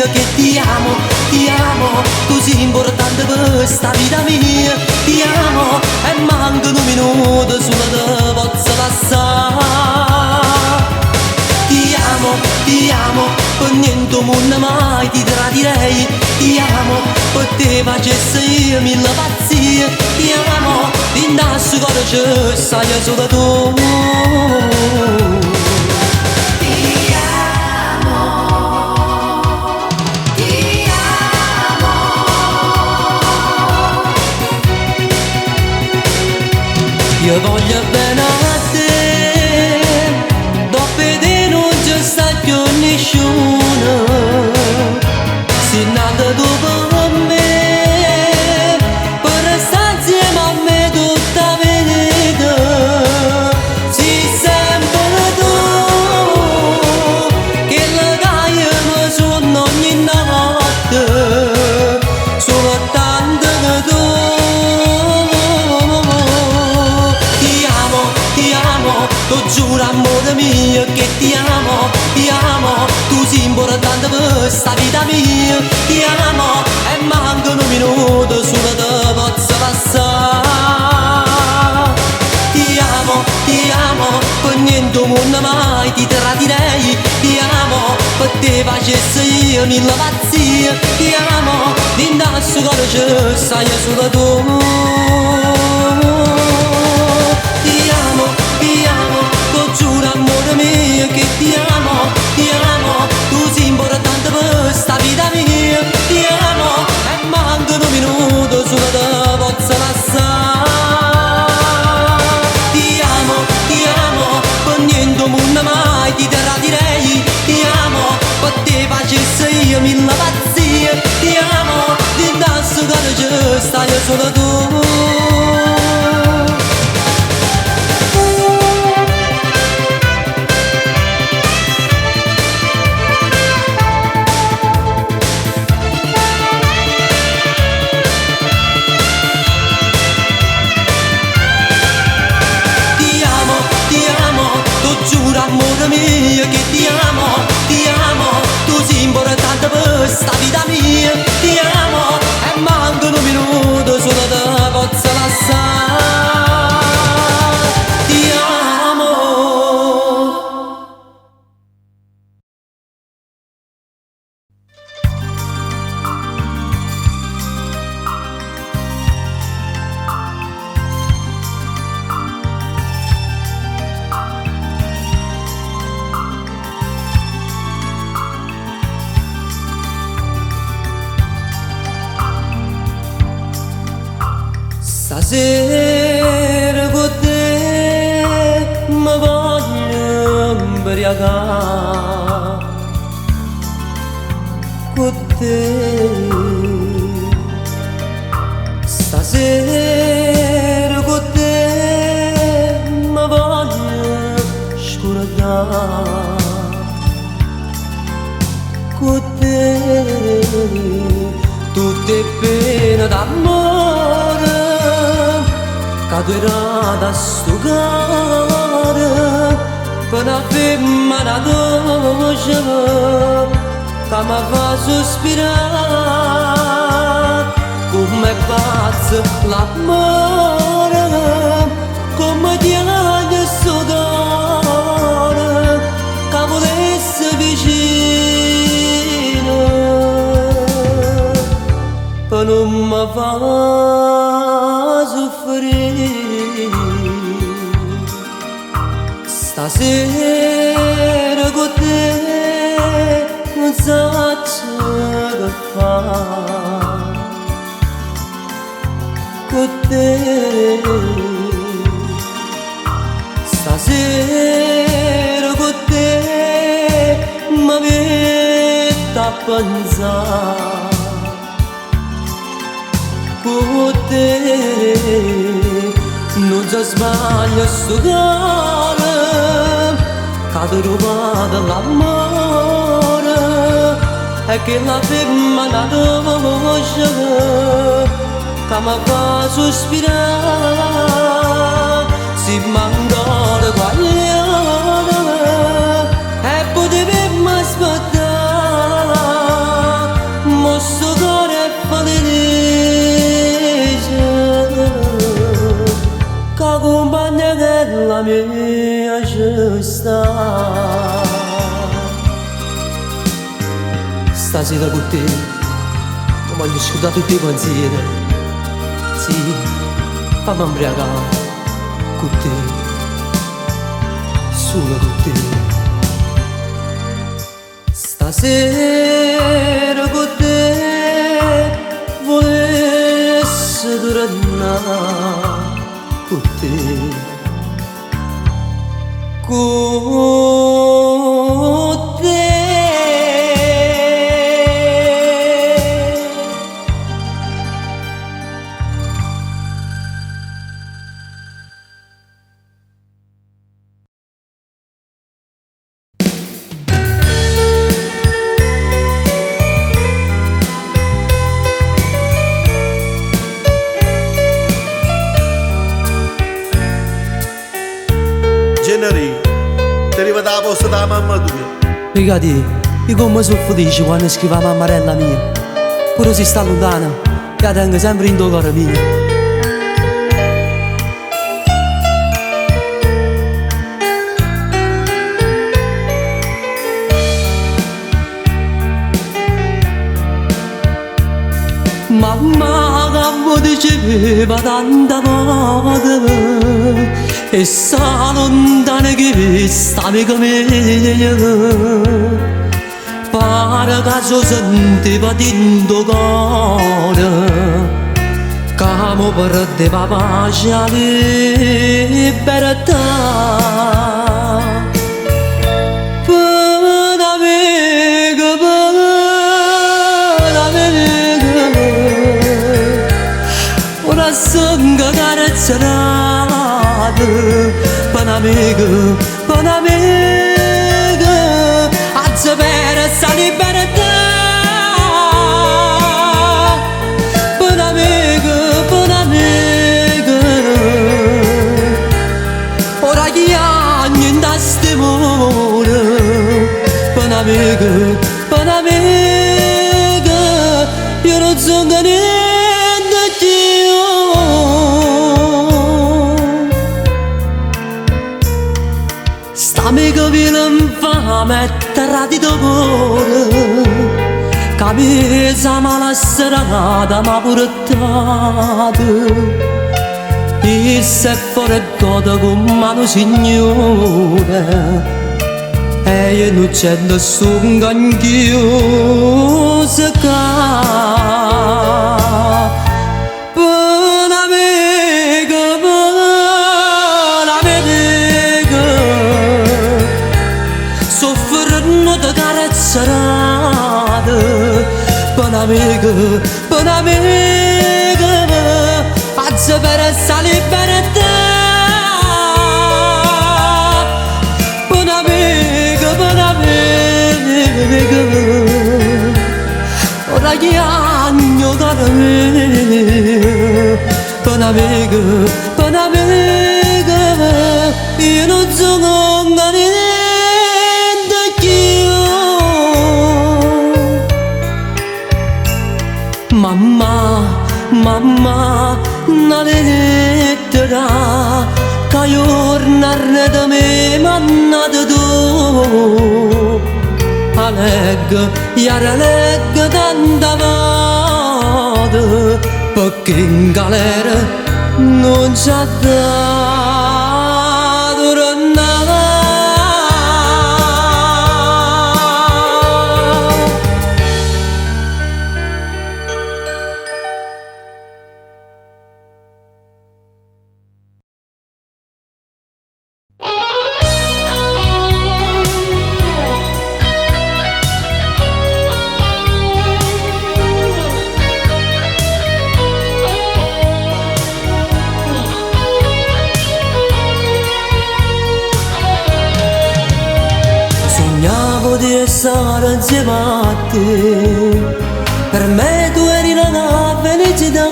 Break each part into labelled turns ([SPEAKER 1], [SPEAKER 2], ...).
[SPEAKER 1] mia che ti amo, tu sei importante per sta vita mia, ti amo e manca un minuto solo te posso passare. Ti amo, per niente mondo mai ti tradirei, ti amo, per te facesse io mille pazzie, ti amo, in questo cuore c'è sai solo tu. Io voglio bene a te, dopo te non c'è sta più nessuno, sei nata dopo me, per restare insieme a me tutta la vita, sei sempre tu, che la caia mi suona ogni notte, soltanto che tu. Tu giuro amore mio che ti amo, tu sei importante per sta vita mia, ti amo e manca un minuto solo te posso passare. Ti amo, per niente mondo mai ti tradirei, ti amo, per te facesse io mille pazzie, ti amo, in questo cuore c'è sai solo tu. Ti amo, tu giuro amore mio che ti amo, tu sei importante per sta vita mia, ti amo e manca un minuto solo te posso passare. Ti amo, per niente mondo mai ti tradirei, ti amo, per te facesse io mille pazzie, ti amo, in questo cuore c'è stai solo tu. Amore mio che ti amo, tu sei importante per sta vita mia, ti amo e manca un minuto solo te posso lasciare. Ti amo. Stasera con te mi voglio imbriagare, con te. Stasera con te mi voglio scordare, con te. Tutte pene d'amore cadrà da sto cuore, per una femmina dolce che mi fa sospirare, come pazzo l'amore, come tiene sto cuore che volesse vicino, per non mi fa stasera con te non so che fare, con te. Stasera con te mi metto a pensare, con te. Non si sbaglia sto cuore che ha trovato l'amore e che la femmina dolce che mi fa sospirare. Si manca guagliata e potevi aspettare, stasera con te non voglio scordare tutti i pensieri. Sì, fammi imbriagare con te, solo con te. Stasera con te volessi tornare con te, con te.
[SPEAKER 2] Generi, ti arriva da posta da mamma tua.
[SPEAKER 1] Ricati, io come sono felice quando scrivo a mammarella mia. Pure se sta lontana, la tengo sempre in tuo cuore mio. Mamma che mi diceva tanta volte e sta lontana che stavi con me. Pare che so sentiva dentro cuore che mi perdeva pace e libertà. Ora sono carezzata per un'amica a sapere sta libertà. Per un'amica ora chi ha niente a stimore. Per un'amica io non sono niente. Amico viene fa mettere di dolore, che mi sa mala serata ma portato. E se fuori goda con mano signore, e io non c'è nessuno anch'io se ca. Per un'amica a sapere sta libertà. Per un'amica ora che agno cara mia. Per un'amica io non sono niente. Mamma, una lettera che giorna da me mannata tu. La leggo, io la leggo tanta volte, perché in galera non c'è dato tornare. Sognavo di stare insieme a te, per me tu eri la felicità.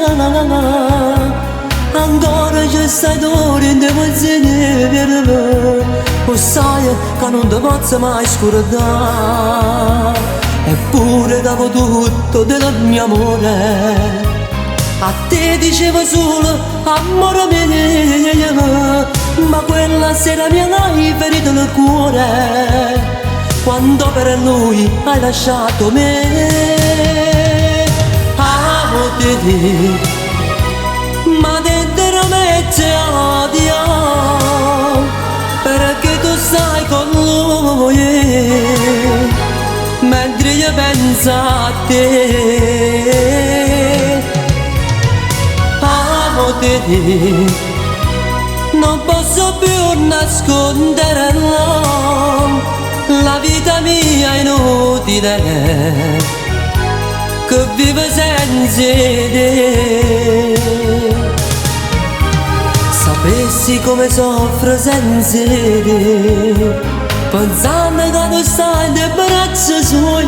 [SPEAKER 1] Ancora c'è stato in te pensieri per me, o sai che non ti posso mai scordare. Eppure davo tutto del mio amore, a te dicevo solo amore mio, ma quella sera mi hai ferito il cuore. Quando quando per lui hai lasciato me. Amo te, ma dentro me c'è odio, perché tu stai con lui, mentre io penso a te. Amo te, non posso più nasconderlo, la vita mia è inutile, che vivo senza te. Sapessi come soffro senza te, pensando che tu stai nel braccio suo,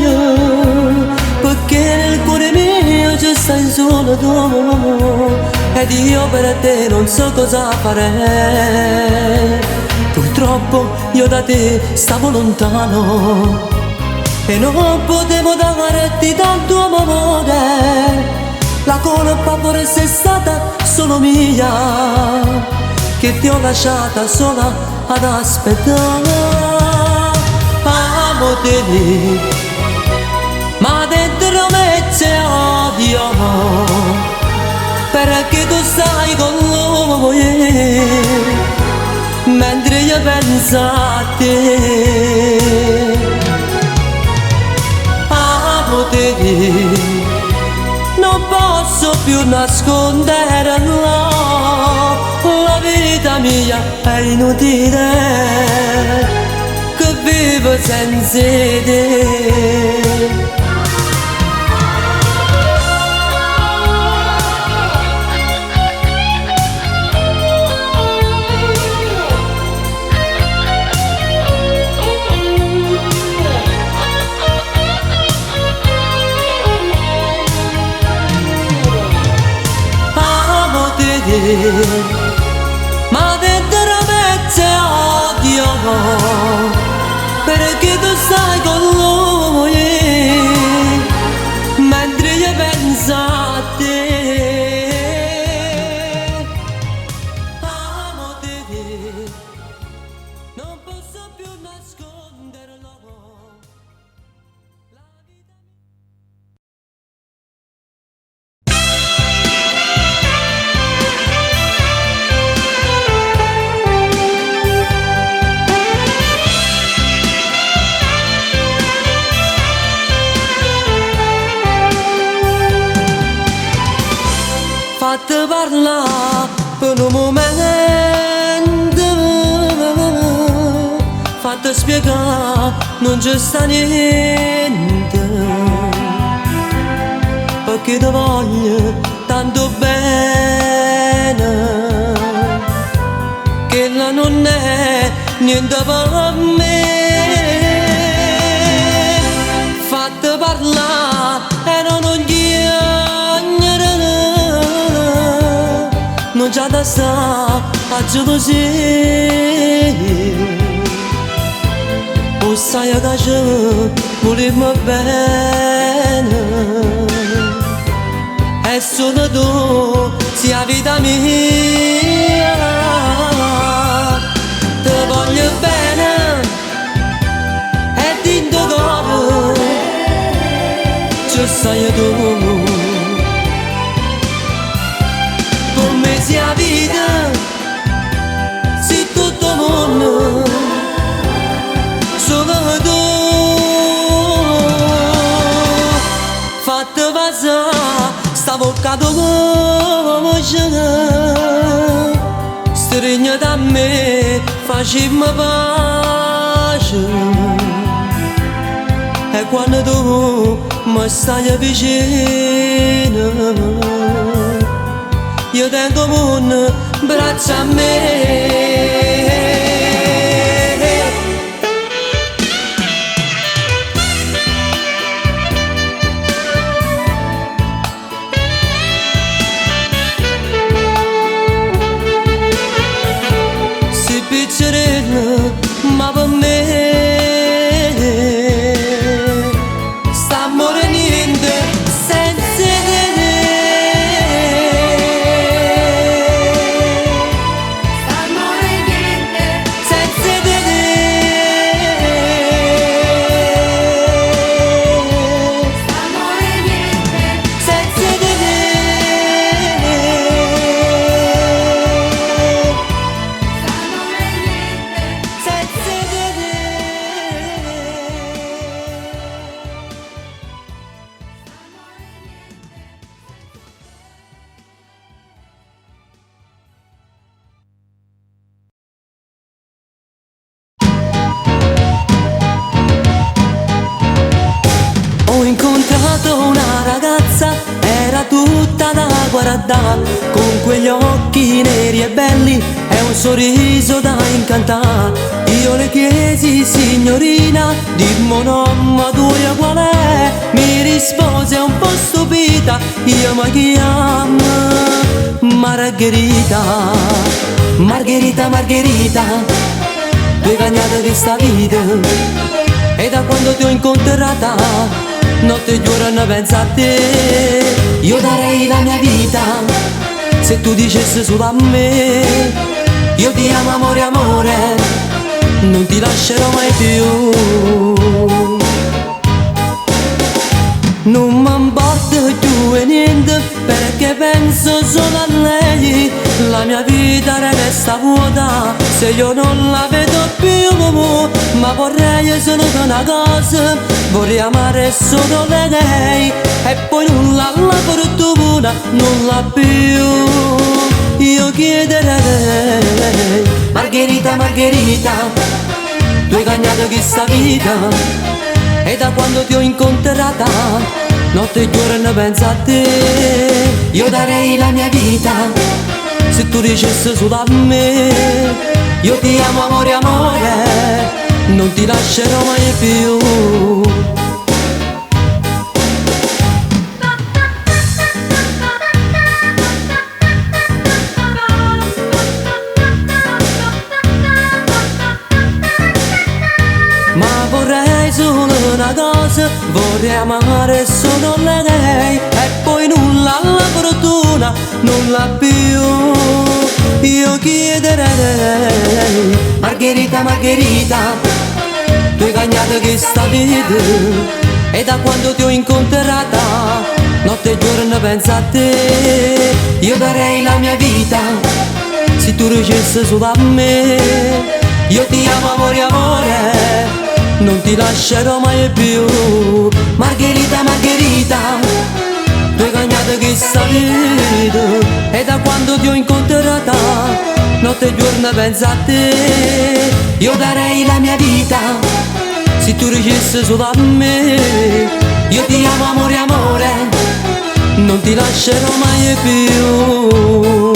[SPEAKER 1] perché nel cuore mio ci stai solo tu, ed io per te non so cosa fare. Purtroppo io da te stavo lontano e non potevo darti tanto amore. La colpa forse è stata solo mia, che ti ho lasciata sola ad aspettare. Amo te, ma dentro me c'è odio, perché tu stai con lui, mentre io penso a te. Amo te, non posso più nasconderlo, la vita mia è inutile, che vivo senza te. Ma dentro me c'è odio, perché tu stai con lui, mentre io penso a te. Amo te, non posso più nasconderlo. Fatti parlare per un momento, fatti spiegare, non c'è sta niente, perché ti voglio tanto bene, che la non è niente per me. Fatti parlare e non non c'è da stare a gelosia, o sai che ci volevo bene, e solo tu sei la vita mia. Ti voglio bene e dentro cuore ci stai tu. Se la vita, se tutto il mondo, solo tu. Fatti passare sta bocca tua voce, stringi da me, facciamo pace, e quando tu mi stai vicino, io tengo un braccio a me. Si piccerella, ma per me sta amore niente senza te. sbaradà, con quegli occhi neri e belli e un sorriso da incantare. Io le chiesi, signorina, dimmi ma tu qual è? Mi rispose un po' stupita, io mi chiamo Margherita. Margherita, Margherita, tu hai cagnato di sta vita, e da quando ti ho incontrata notte e giorno penso a te. Io darei la mia vita se tu dicessi solo a me: io ti amo amore, amore, non ti lascerò mai più. Non mi importa più e niente, perché penso solo a lei. La mia vita resta vuota se io non la vedo più. Ma vorrei solo una cosa, vorrei amare solo lei, e poi nulla alla fortuna, nulla più. Io chiederei: Margherita, Margherita, tu hai cagnato questa vita, e da quando ti ho incontrata notte e giorno penso a te. Io darei la mia vita se tu dicessi solo a me: io ti amo amore, amore, non ti lascerò mai più. Ma vorrei solo una cosa, vorrei amare solo lei, e poi nulla alla fortuna, nulla più. Io chiederei: Margherita, Margherita, tu hai cagnato questa vita, e da quando ti ho incontrata notte e giorno penso a te. Io darei la mia vita se tu dicessi solo a me: io ti amo amore, amore, non ti lascerò mai più. Margherita, Margherita, tu hai cagnato questa vita, e da quando ti ho incontrata notte e giorno penso a te. Io darei la mia vita se tu dicessi solo a me: io ti amo amore, amore, non ti lascerò mai più.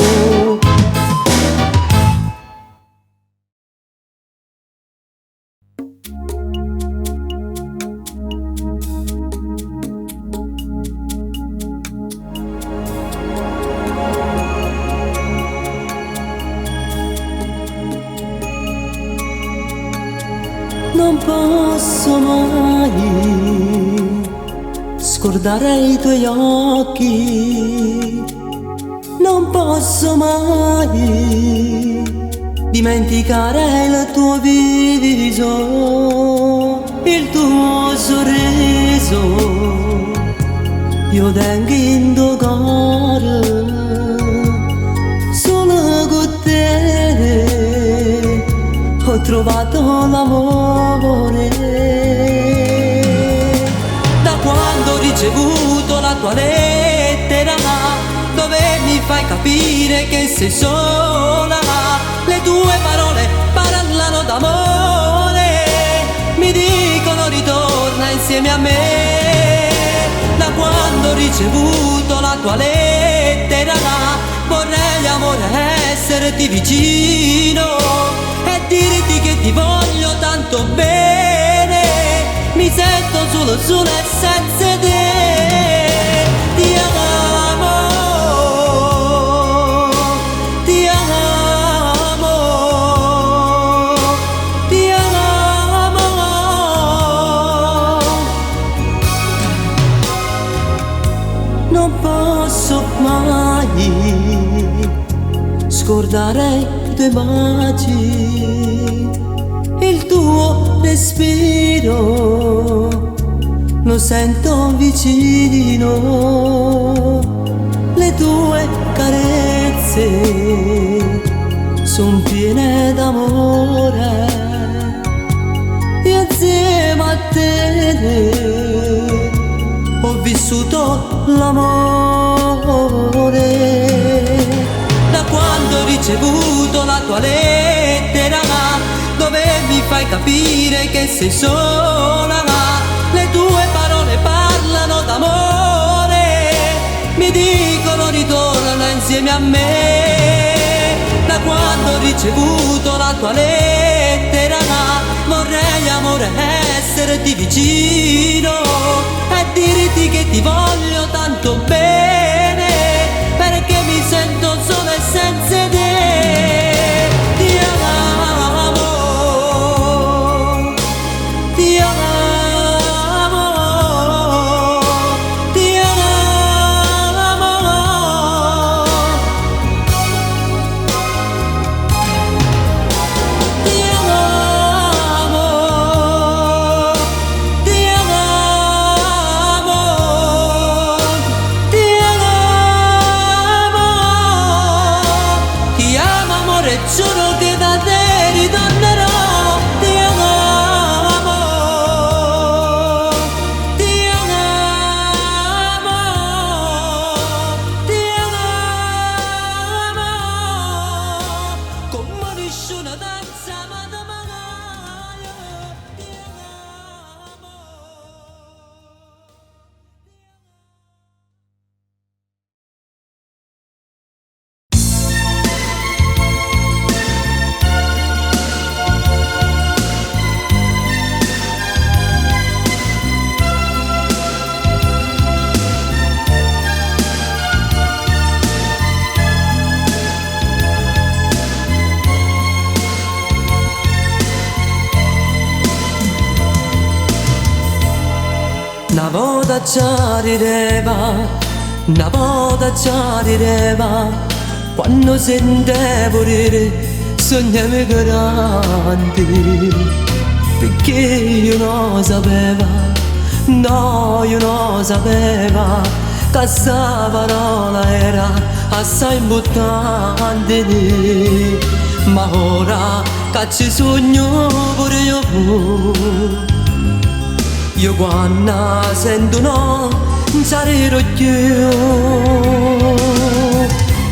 [SPEAKER 1] Non posso mai scordare i tuoi occhi, non posso mai dimenticare il tuo viso, il tuo sorriso. Io tengo in tuo cuore solo con te, ho trovato l'amore. Da quando ho ricevuto la tua lettera, dove mi fai capire che sei sola, le tue parole parlano d'amore, mi dicono ritorna insieme a me. Da quando ho ricevuto la tua lettera, vorrei amore esserti vicino e dirti che ti voglio tanto bene. Mi sento solo e senza te. Ti amo, ti amo, ti amo. Non posso mai scordare i tuoi baci, il tuo respiro lo sento vicino, le tue carezze son piene d'amore, e insieme a te ho vissuto l'amore. Da quando ho ricevuto la tua lettera, dove mi fai capire che sei sola, le tue parole parlano d'amore, mi dicono ritorna a me. Da quando ho ricevuto la tua lettera vorrei, amore, esserti vicino e dirti che ti voglio tanto bene, perché mi sento solo e senza te. Ti amo, ti amo, ti amo, ti amo, ti amo, ti amo, ti amo, amore, giuro che da te ritornerò. Ti amo, ti amo, ti amo, come nessuno danza ma da magaia. Ti amo. Una volta ci rideva, quando sentevo ridere, sognavo grandi, perché io non sapevo, no, io non sapevo, che questa parola era assai importante, ma ora che ci sogno pure io quando sento no, non sarò più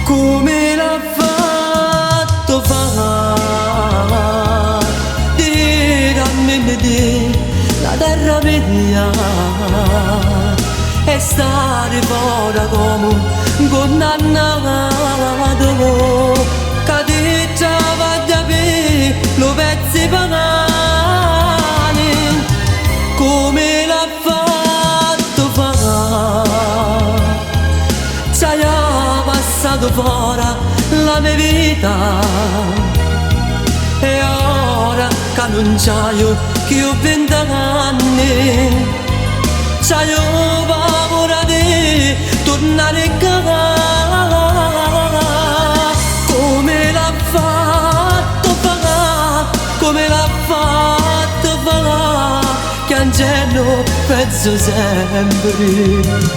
[SPEAKER 1] come l'ha fatto fare. Dammi di la terra mia e stare fuori come condannato, che ti va da me, lo pezzi pagani. Come l'ha fatto fare, ci hai passato fuori la mia vita, e ora che non c'hai più 20 anni, c'hai paura di tornare a casa. Come l'ha fatto fare, come l'ha fatto fare, piangendo penso sempre.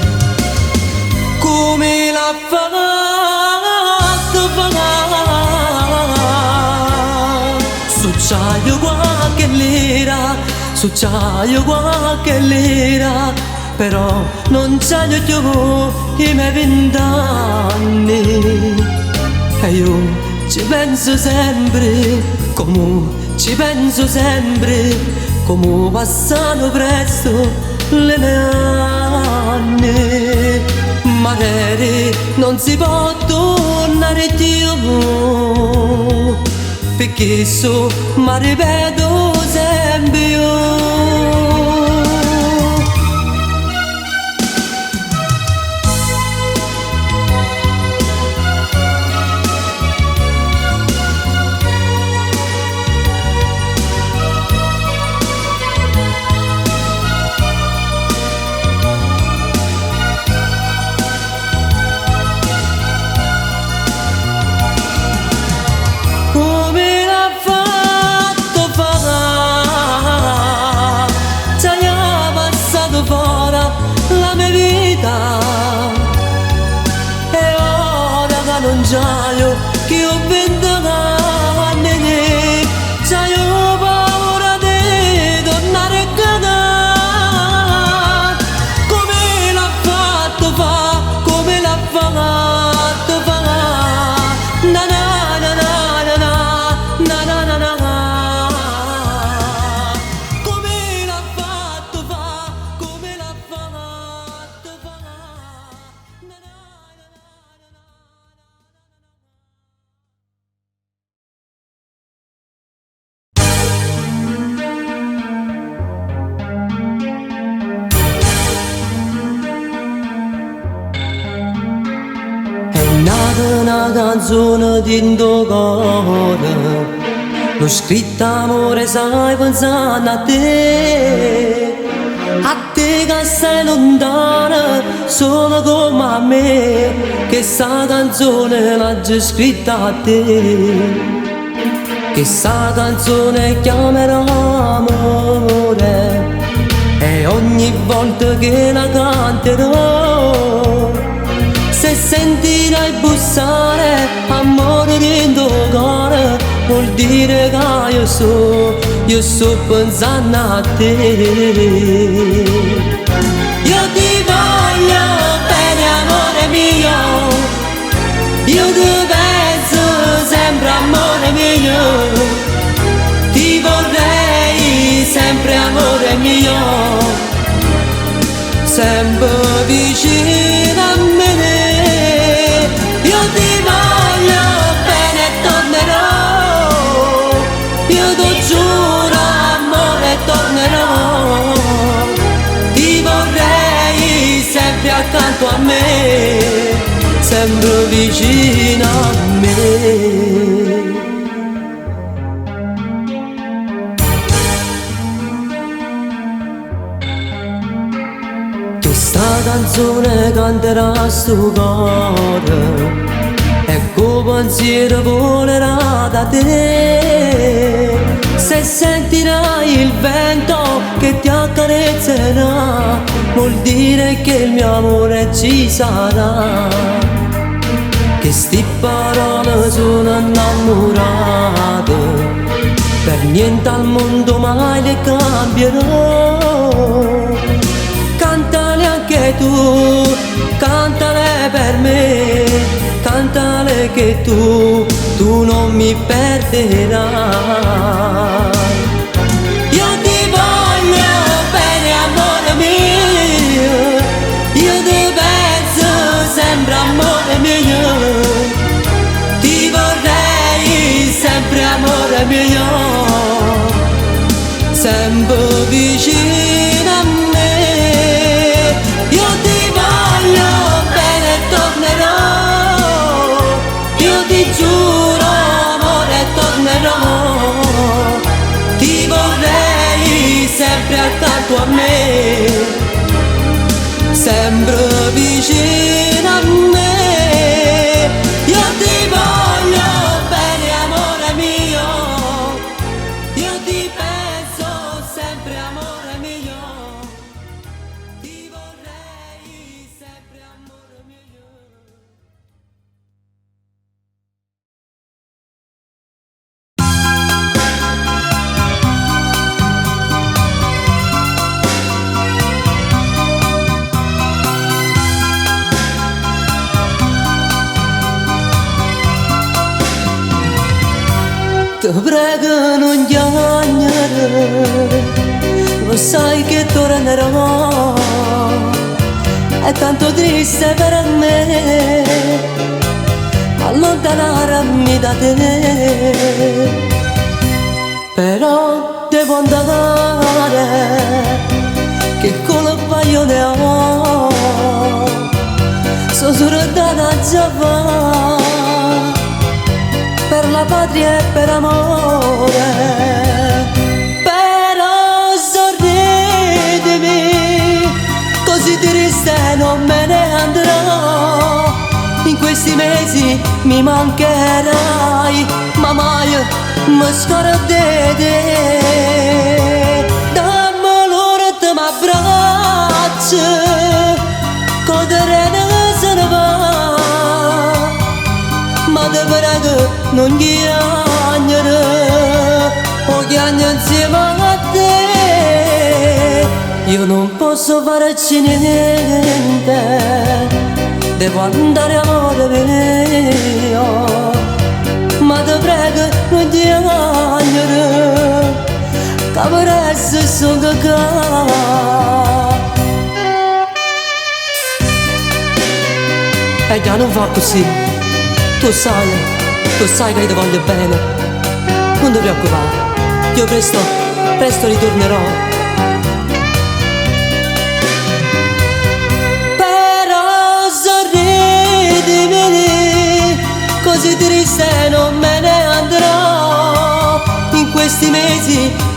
[SPEAKER 1] Come l'ha fatto fare, succiaio qualche lira, succiaio qualche lira, però non c'hai più i miei 20 anni. E io ci penso sempre, come ci penso sempre, come passano presto le mie anni. Magari non si può tornare più, perché mi ripeto sempre io. Come l'ha fatto fare, una canzone di tuo cuore, l'ho scritta amore sai pensando a te che sei lontana, sono come a me, che sta canzone l'ha già scritta a te. Che sta canzone chiamerò amore, e ogni volta che la canterò, se sentirai bussare amore dentro cuore, vuol dire che io sto pensando a te. Io ti voglio bene amore mio, io ti penso sempre amore mio, ti vorrei sempre amore mio, sempre vicino a me. Io ti voglio bene e tornerò, io ti giuro amore tornerò, ti vorrei sempre accanto a me, sempre vicino a me. Questa canzone canterà sto cuore, e col pensiero volerà da te. Se sentirai il vento che ti accarezzerà, vuol dire che il mio amore ci sarà. Che sti parole sono innamorate, per niente al mondo mai le cambierò. Cantale anche tu, cantale per me, cantale che tu non mi perderai. Io ti voglio bene amore mio, io ti penso sempre amore mio, ti vorrei sempre amore mio, sempre vicino a me. Io ti voglio bene e tornerò, io ti giuro amore tornerò, ti vorrei sempre accanto a me, sempre vicino a me. Io ti voglio bene amore mio, io ti penso sempre amore mio, ti vorrei sempre amore mio. Ti prego non piangere, lo sai che tornerò, è tanto triste per me allontanarmi da te, però devo andare, che colpa io ne ho, sono surrogata già va, per la patria e per amore. Però sorridimi, così triste non me ne andrò. In questi mesi mi mancherai, ma mai mi scordo di te. Dammi l'ora te m'abbraccio, con terreno se ne va, ma te prego non piangere, o piango insieme a te. Io non posso farci niente, devo andare amore mio, ma te prego non piangere, che per essere sono qua. E già non fa così, tu sai che ti voglio bene, non ti preoccupare, io presto ritornerò. Però sorridimi,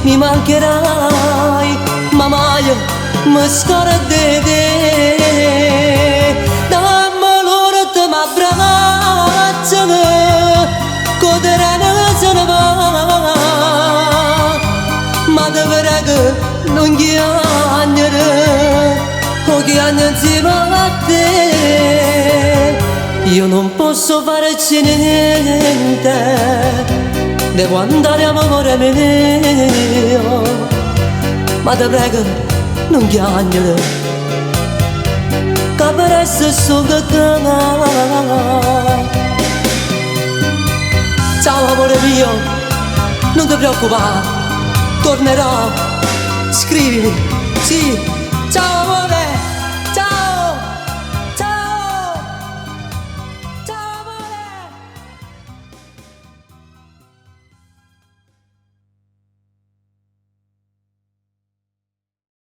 [SPEAKER 1] mi mancherai, ma mai mi scordi te. Dammi l'ora te m'abbracciano, coderano se ne va, ma te prego non chiagnere, o chiagno insieme a te. Io non posso farci niente, devo andare amore mio, ma te prego non chiagnere, che per essere solo te. Ciao amore mio, non ti preoccupare, tornerò, scrivimi, sì, ciao.